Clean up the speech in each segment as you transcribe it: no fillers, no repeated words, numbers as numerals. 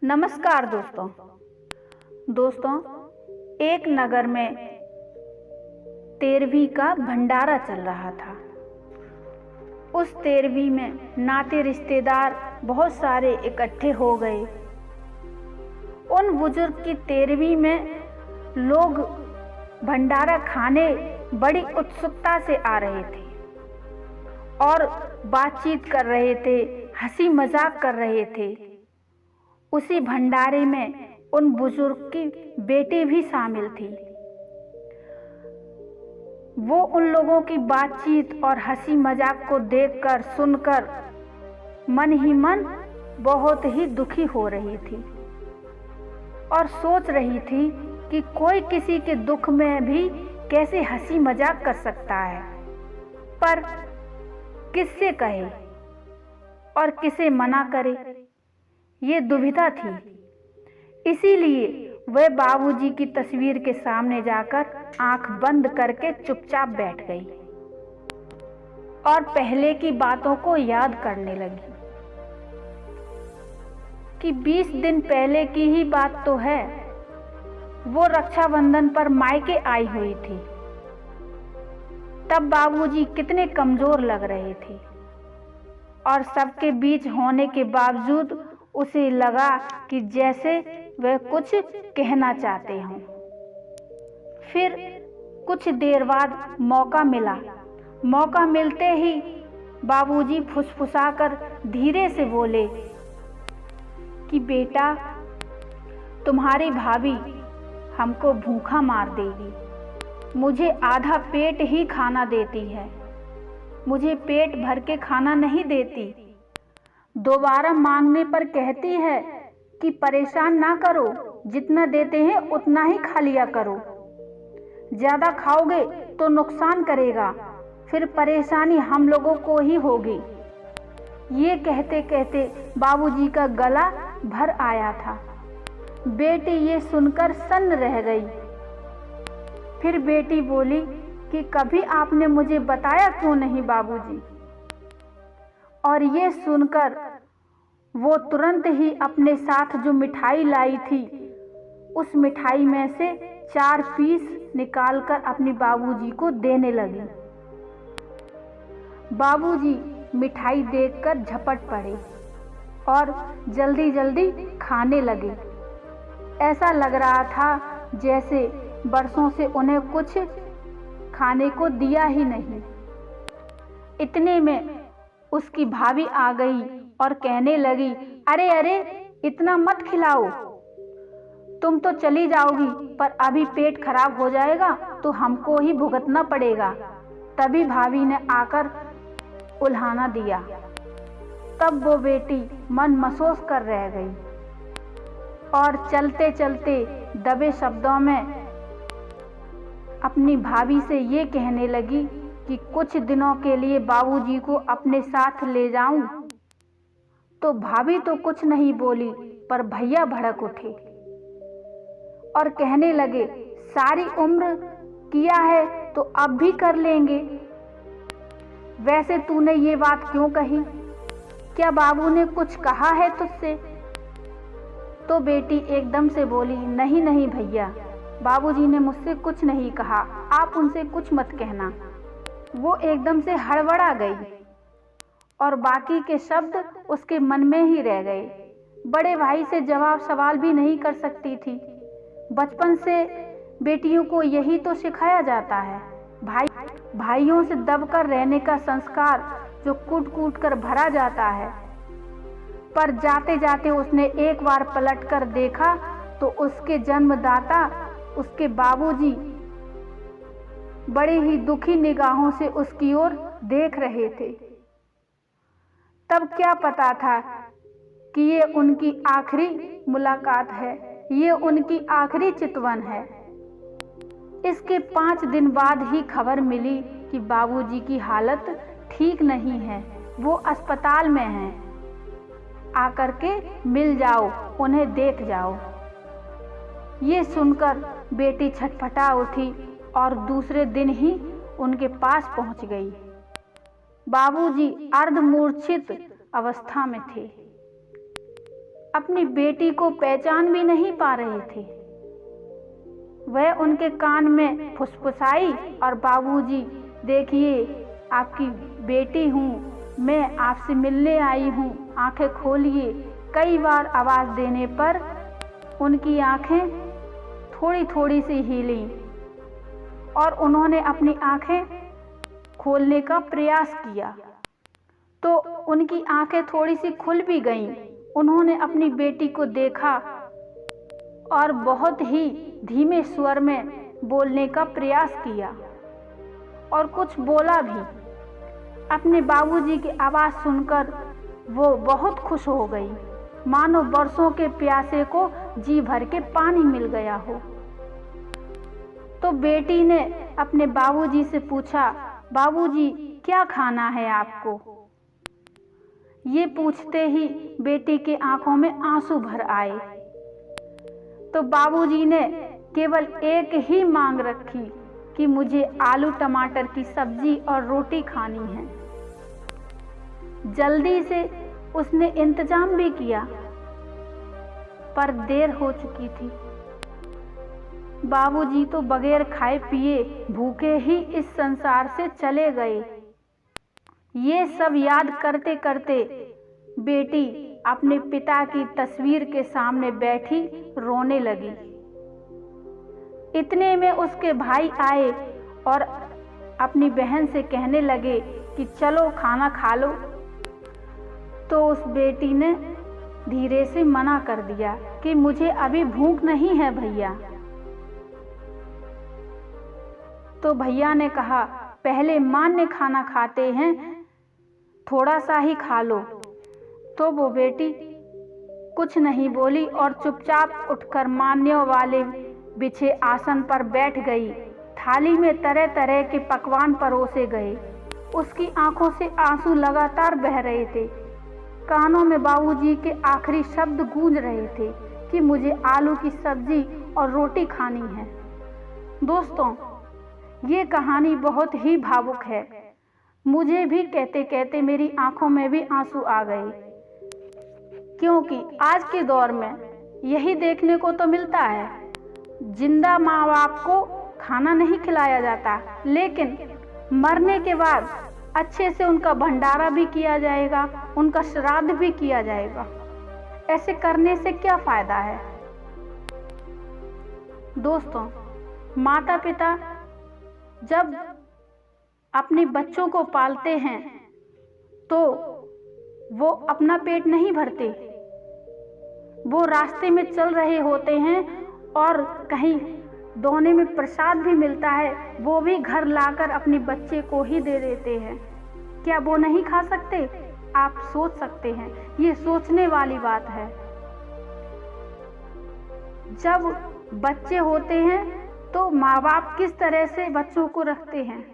नमस्कार दोस्तों, एक नगर में 13वीं का भंडारा चल रहा था। उस 13वीं में नाते रिश्तेदार बहुत सारे इकट्ठे हो गए। उन बुजुर्ग की 13वीं में लोग भंडारा खाने बड़ी उत्सुकता से आ रहे थे और बातचीत कर रहे थे, हंसी मजाक कर रहे थे। उसी भंडारे में उन बुजुर्ग की बेटी भी शामिल थी। वो उन लोगों की बातचीत और हंसी मजाक को देखकर सुनकर मन ही मन बहुत ही दुखी हो रही थी और सोच रही थी कि कोई किसी के दुख में भी कैसे हंसी मजाक कर सकता है, पर किससे कहे और किसे मना करे, ये दुविधा थी। इसीलिए वह बाबूजी की तस्वीर के सामने जाकर आंख बंद करके चुपचाप बैठ गई और पहले की बातों को याद करने लगी कि 20 दिन पहले की ही बात तो है। वो रक्षाबंधन पर मायके आई हुई थी। तब बाबूजी कितने कमजोर लग रहे थे और सबके बीच होने के बावजूद उसे लगा कि जैसे वह कुछ कहना चाहते हों। फिर कुछ देर बाद मौका मिलते ही बाबूजी फुसफुसाकर धीरे से बोले कि बेटा, तुम्हारी भाभी हमको भूखा मार देगी। मुझे आधा पेट ही खाना देती है, मुझे पेट भर के खाना नहीं देती। दोबारा मांगने पर कहती है कि परेशान ना करो, जितना देते हैं उतना ही खा लिया करो। ज्यादा खाओगे तो नुकसान करेगा, फिर परेशानी हम लोगों को ही होगी। ये कहते कहते बाबूजी का गला भर आया था। बेटी ये सुनकर सन्न रह गई। फिर बेटी बोली कि कभी आपने मुझे बताया क्यों नहीं बाबूजी। और ये सुनकर वो तुरंत ही अपने साथ जो मिठाई लाई थी, उस मिठाई में से 4 पीस निकालकर अपने बाबूजी को देने लगी। बाबूजी मिठाई देखकर झपट पड़े और जल्दी जल्दी खाने लगे। ऐसा लग रहा था जैसे बरसों से उन्हें कुछ खाने को दिया ही नहीं। इतने में उसकी भाभी आ गई और कहने लगी, अरे अरे, इतना मत खिलाओ, तुम तो चली जाओगी, पर अभी पेट खराब हो जाएगा तो हमको ही भुगतना पड़ेगा। तभी भाभी ने आकर उल्हाना दिया। तब वो बेटी मन मसोस कर रह गई और चलते चलते दबे शब्दों में अपनी भाभी से ये कहने लगी कि कुछ दिनों के लिए बाबूजी को अपने साथ ले जाऊं। तो भाभी तो कुछ नहीं बोली, पर भैया भड़क उठे और कहने लगे, सारी उम्र किया है तो अब भी कर लेंगे। वैसे तूने ये बात क्यों कही? क्या बाबू ने कुछ कहा है तुझसे? तो बेटी एकदम से बोली, नहीं नहीं भैया, बाबूजी ने मुझसे कुछ नहीं कहा, आप उनसे कुछ मत कहना। वो एकदम से हड़बड़ा गई और बाकी के शब्द उसके मन में ही रह गए। बड़े भाई से जवाब सवाल भी नहीं कर सकती थी। बचपन से बेटियों को यही तो सिखाया जाता है, भाइयों से दबकर रहने का संस्कार जो कूट कूट कर भरा जाता है। पर जाते जाते उसने एक बार पलट कर देखा तो उसके जन्मदाता, उसके बाबूजी बड़े ही दुखी निगाहों से उसकी ओर देख रहे थे। तब क्या पता था कि ये उनकी आखिरी मुलाकात है, ये उनकी आखिरी चितवन है। इसके 5 दिन बाद ही खबर मिली कि बाबूजी की हालत ठीक नहीं है, वो अस्पताल में हैं। आकर के मिल जाओ, उन्हें देख जाओ। ये सुनकर बेटी छटपटा उठी और दूसरे दिन ही उनके पास पहुंच गई। बाबूजी अर्धमूर्छित अवस्था में थे। अपनी बेटी को पहचान भी नहीं पा रहे थे। वह उनके कान में फुसफुसाई और बाबूजी देखिए, आपकी बेटी हूँ, मैं आपसे मिलने आई हूँ, आंखें खोलिए। कई बार आवाज़ देने पर उनकी आंखें थोड़ी थोड़ी सी हिली और उन्होंने अपनी आंखें खोलने का प्रयास किया तो उनकी आंखें थोड़ी सी खुल भी गईं। उन्होंने अपनी बेटी को देखा और बहुत ही धीमे स्वर में बोलने का प्रयास किया और कुछ बोला भी। अपने बाबूजी की आवाज़ सुनकर वो बहुत खुश हो गई, मानो बरसों के प्यासे को जी भर के पानी मिल गया हो। तो बेटी ने अपने बाबूजी से पूछा, बाबूजी क्या खाना है आपको? ये पूछते ही बेटी की आंखों में आंसू भर आए। तो बाबूजी ने केवल एक ही मांग रखी कि मुझे आलू टमाटर की सब्जी और रोटी खानी है। जल्दी से उसने इंतजाम भी किया, पर देर हो चुकी थी। बाबूजी तो बगैर खाए पिए भूखे ही इस संसार से चले गए। ये सब याद करते करते बेटी अपने पिता की तस्वीर के सामने बैठी रोने लगी। इतने में उसके भाई आए और अपनी बहन से कहने लगे कि चलो खाना खा लो। तो उस बेटी ने धीरे से मना कर दिया कि मुझे अभी भूख नहीं है भैया। तो भैया ने कहा, पहले मान्य खाना खाते हैं, थोड़ा सा ही खा लो। तो वो बेटी कुछ नहीं बोली और चुपचाप उठकर मान्य वाले बिछे आसन पर बैठ गई। थाली में तरह तरह के पकवान परोसे गए। उसकी आंखों से आंसू लगातार बह रहे थे। कानों में बाबूजी के आखिरी शब्द गूंज रहे थे कि मुझे आलू की सब्जी और रोटी खानी है। दोस्तों, ये कहानी बहुत ही भावुक है। मुझे भी कहते कहते मेरी आंखों में भी आंसू आ गए, क्योंकि आज के दौर में यही देखने को तो मिलता है। जिंदा माँ बाप को खाना नहीं खिलाया जाता, लेकिन मरने के बाद अच्छे से उनका भंडारा भी किया जाएगा, उनका श्राद्ध भी किया जाएगा। ऐसे करने से क्या फायदा है? दोस्तों, माता पिता जब अपने बच्चों को पालते हैं तो वो अपना पेट नहीं भरते। वो रास्ते में चल रहे होते हैं और कहीं दोने में प्रसाद भी मिलता है, वो भी घर लाकर अपने बच्चे को ही दे देते हैं। क्या वो नहीं खा सकते? आप सोच सकते हैं, ये सोचने वाली बात है। जब बच्चे होते हैं तो माँ बाप किस तरह से बच्चों को रखते हैं,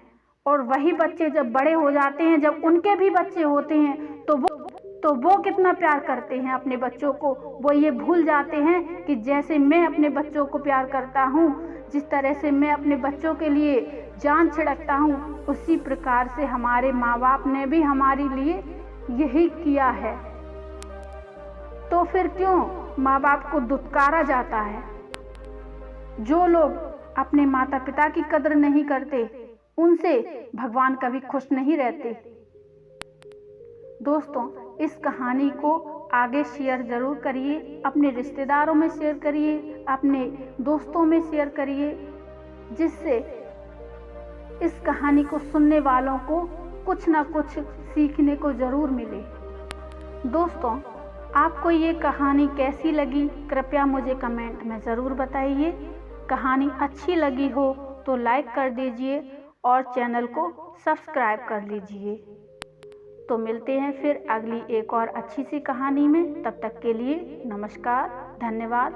और वही बच्चे जब बड़े हो जाते हैं, जब उनके भी बच्चे होते हैं तो वो कितना प्यार करते हैं अपने बच्चों को। वो ये भूल जाते हैं कि जैसे मैं अपने बच्चों को प्यार करता हूँ, जिस तरह से मैं अपने बच्चों के लिए जान छिड़कता हूँ, उसी प्रकार से हमारे माँ बाप ने भी हमारे लिए यही किया है। तो फिर क्यों माँ बाप को दुत्कारा जाता है? जो लोग अपने माता पिता की कदर नहीं करते, उनसे भगवान कभी खुश नहीं रहते। दोस्तों, इस कहानी को आगे शेयर जरूर करिए, अपने रिश्तेदारों में शेयर करिए, अपने दोस्तों में शेयर करिए, जिससे इस कहानी को सुनने वालों को कुछ ना कुछ सीखने को जरूर मिले। दोस्तों, आपको ये कहानी कैसी लगी, कृपया मुझे कमेंट में ज़रूर बताइए। कहानी अच्छी लगी हो तो लाइक कर दीजिए और चैनल को सब्सक्राइब कर लीजिए। तो मिलते हैं फिर अगली एक और अच्छी सी कहानी में। तब तक के लिए नमस्कार, धन्यवाद।